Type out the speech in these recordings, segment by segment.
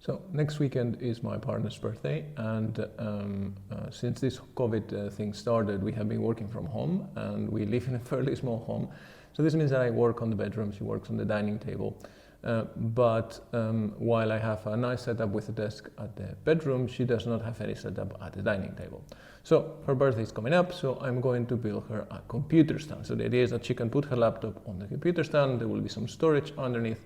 So next weekend is my partner's birthday, and since this COVID thing started, we have been working from home, and we live in a fairly small home. So this means that I work on the bedroom, she works on the dining table. But while I have a nice setup with a desk at the bedroom, she does not have any setup at the dining table. So her birthday is coming up, so I'm going to build her a computer stand. So the idea is that she can put her laptop on the computer stand, there will be some storage underneath,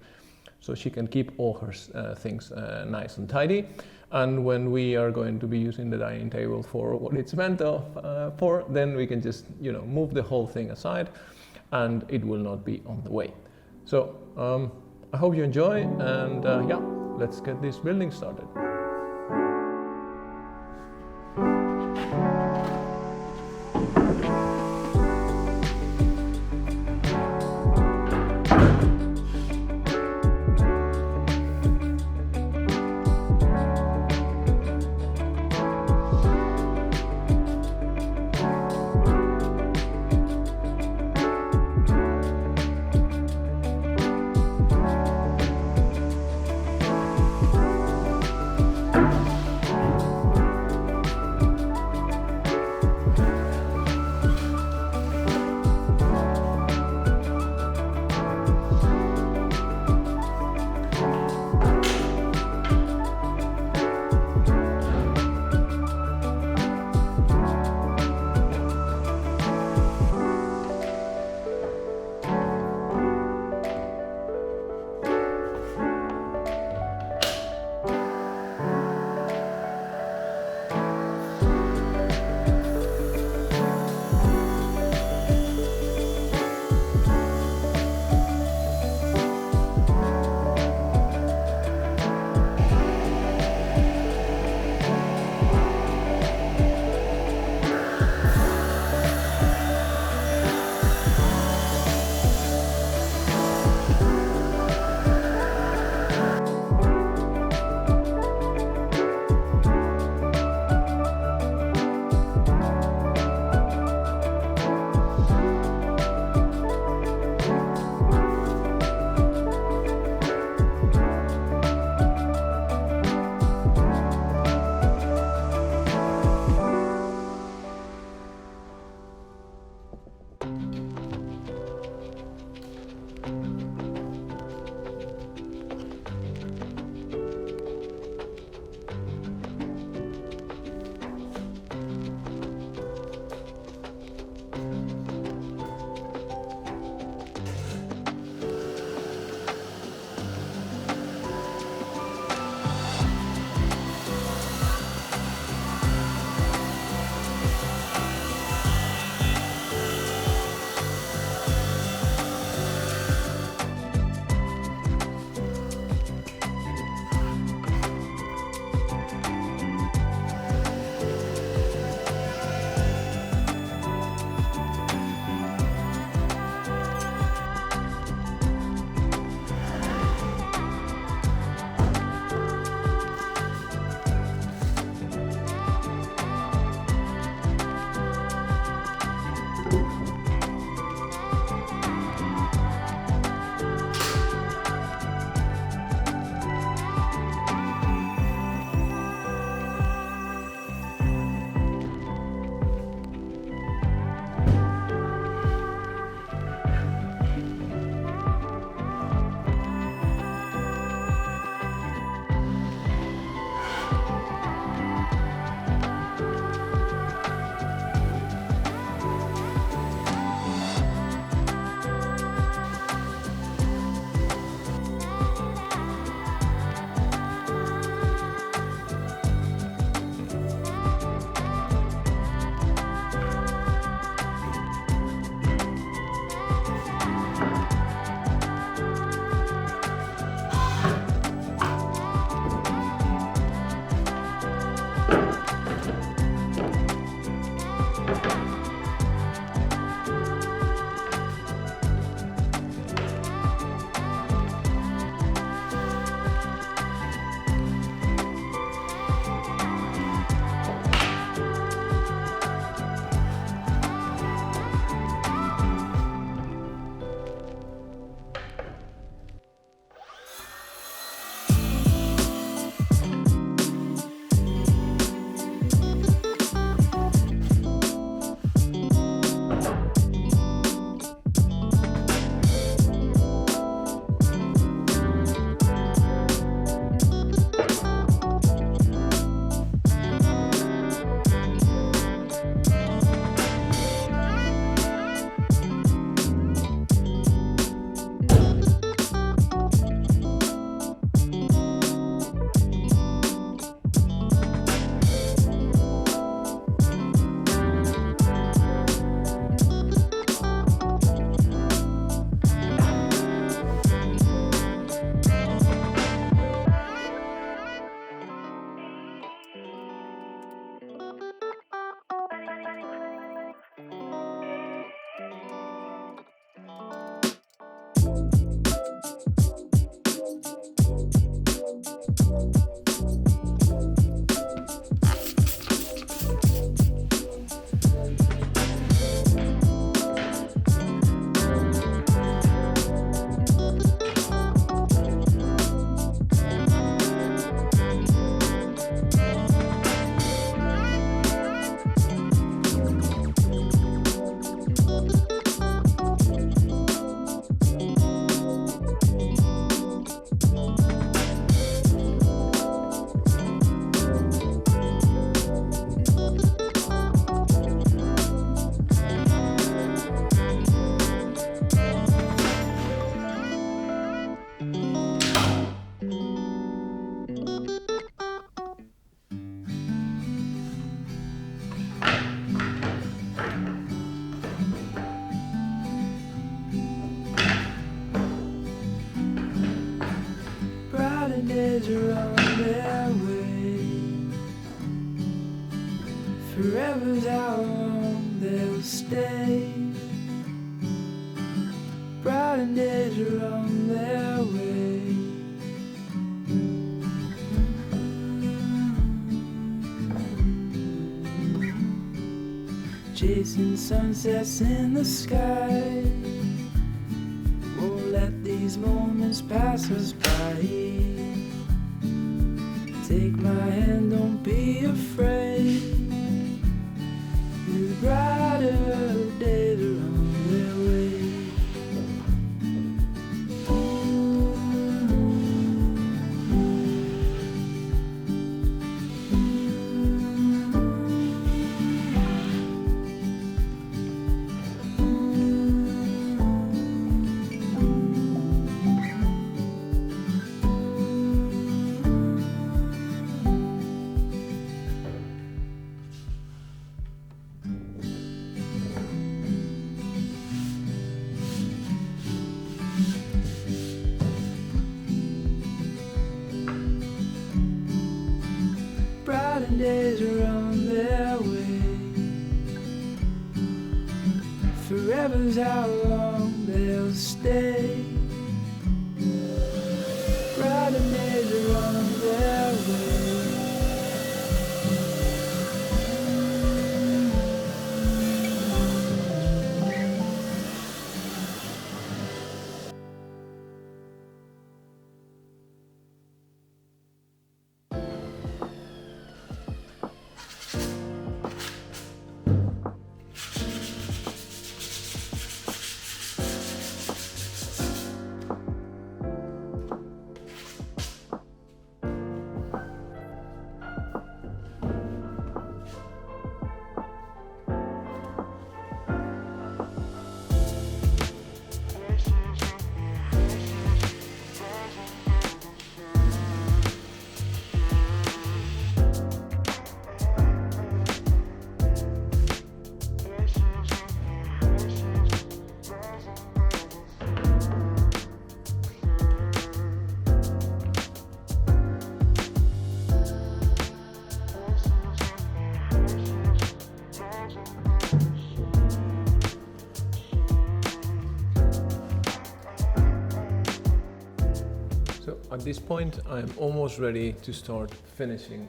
so she can keep all her things nice and tidy. And when we are going to be using the dining table for what it's meant for, then we can just move the whole thing aside, and it will not be on the way. So I hope you enjoy, and yeah, let's get this building started. Days are on their way. Forever's how long they'll stay. Brighter days are on their way. Chasing sunsets in the sky. Won't let these moments pass us by. Take my hand, don't be afraid. The brighter days are on their way. Brighter days are on their way. Forever's how long they'll stay. Brighter days are on their way. So at this point I'm almost ready to start finishing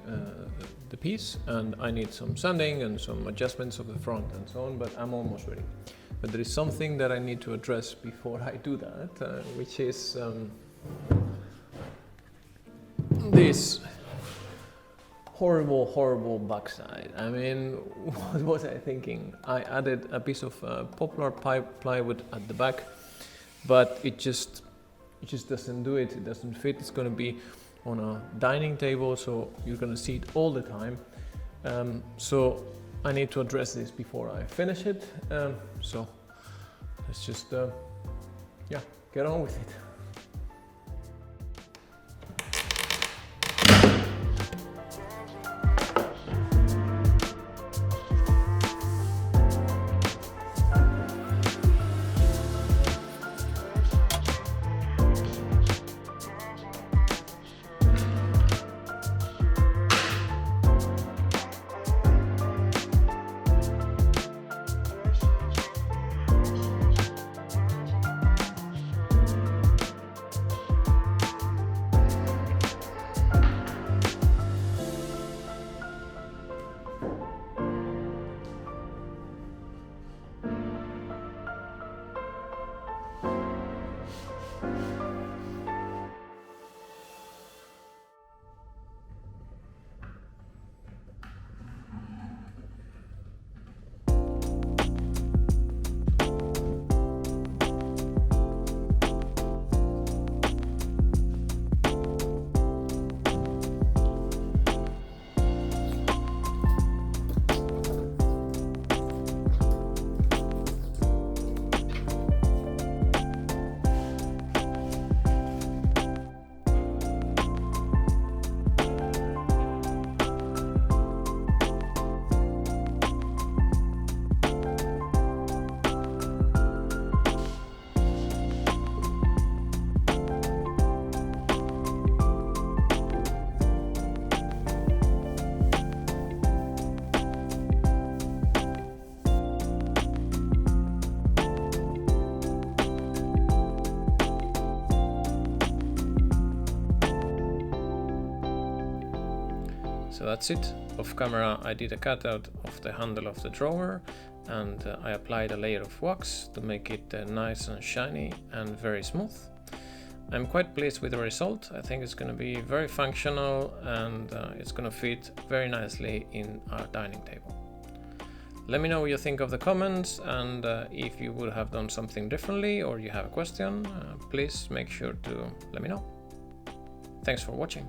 the piece, and I need some sanding and some adjustments of the front and so on, but I'm almost ready. But there is something that I need to address before I do that, which is this horrible backside. I mean, what was I thinking? I added a piece of poplar plywood at the back, but it just doesn't do it. It doesn't fit. It's going to be on a dining table, so you're going to see it all the time. So I need to address this before I finish it. So let's just get on with it. So that's it. Off camera I did a cutout of the handle of the drawer, and I applied a layer of wax to make it nice and shiny and very smooth. I'm quite pleased with the result. I think it's going to be very functional, and it's going to fit very nicely in our dining table. Let me know what you think of the comments, and if you would have done something differently or you have a question, please make sure to let me know. Thanks for watching.